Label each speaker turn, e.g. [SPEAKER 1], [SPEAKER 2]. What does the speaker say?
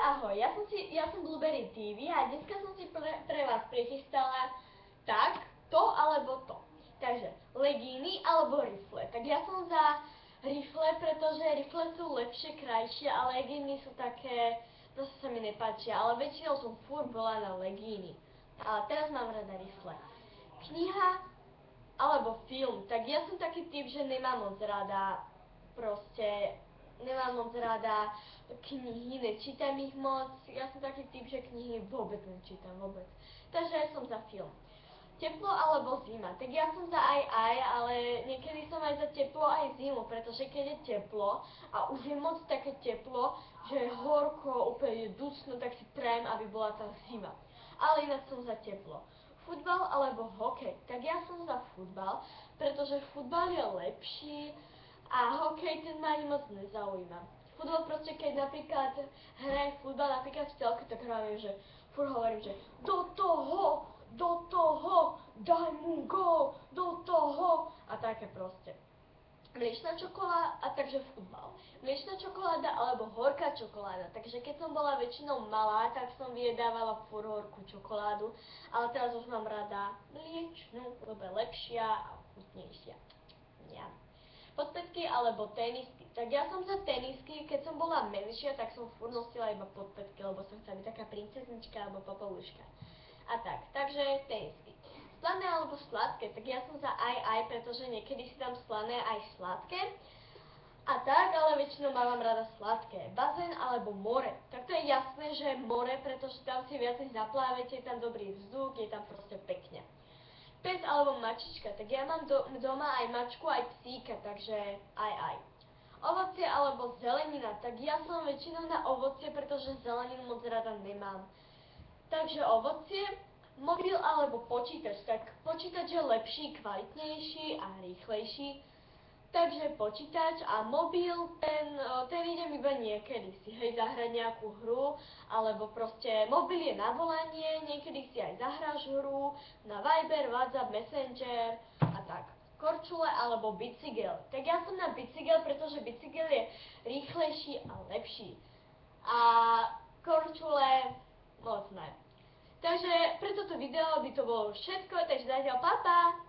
[SPEAKER 1] ahoj, ja som Blueberry TV a dneska som si pre vás prichystala tak, to alebo to. Takže legíny alebo rifle. Tak ja som za rifle, pretože rifle sú lepšie, krajšie a legíny sú také, zase sa mi nepáčia, ale väčšinou som furt bola na legíny. Ale teraz mám rada rifle. Kniha alebo film, tak ja som taký typ, že nemám moc rada knihy, nečítam ich moc, ja som taký typ, že knihy vôbec nečítam, vôbec. Takže ja som za film. Teplo alebo zima, tak ja som za aj, ale niekedy som aj za teplo, aj zimu, pretože keď je teplo a už je moc také teplo, že je horko, úplne je dusno, tak si prajem, aby bola tá zima. Ale inak som za teplo. Futbal alebo hokej, tak ja som za futbal, pretože futbal je lepší a hokej ten ma ani moc nezaujíma. Futbal proste, keď napríklad hrajem futbal napríklad v telke, tak hravím, že furt hovorím, že do toho, daj mu gól, do toho a také proste. Mliečna čokoláda, a takže futbal. Mliečna čokoláda alebo horká čokoláda. Takže keď som bola väčšinou malá, tak som vyjedávala furt horkú čokoládu, ale teraz už mám rada mliečnu, lebo je lepšia a chutnejšia. Ja. Podpätky alebo tenisky. Tak ja som za tenisky, keď som bola menšia, tak som furt nosila iba podpätky, lebo som chcela byť taká princeznička alebo papaluška. A tak, takže tenisky. Slané alebo sladké, tak ja som za aj, pretože niekedy si dám slané aj sladké. A tak, ale väčšinou mám rada sladké. Bazén alebo more. Tak to je jasné, že more, pretože tam si viacej zaplávete, je tam dobrý vzduch, je tam proste pekne. Pes alebo mačička, tak ja mám doma aj mačku, aj psíka, takže aj. Ovocie alebo zelenina, tak ja som väčšinou na ovocie, pretože zeleninu moc rada nemám. Takže ovocie, mobil alebo počítač, tak počítač je lepší, kvalitnejší a rýchlejší. Takže počítač a mobil, ten idem iba niekedy si zahrať nejakú hru, alebo proste mobil je na volanie, niekedy si aj zahráš hru, na Viber, WhatsApp, Messenger a tak. Korčule alebo bicykel. Tak ja som na bicykel, pretože bicykel je rýchlejší a lepší. A korčule moc ne. Takže pre toto video by to bolo všetko, takže zatiaľ papa!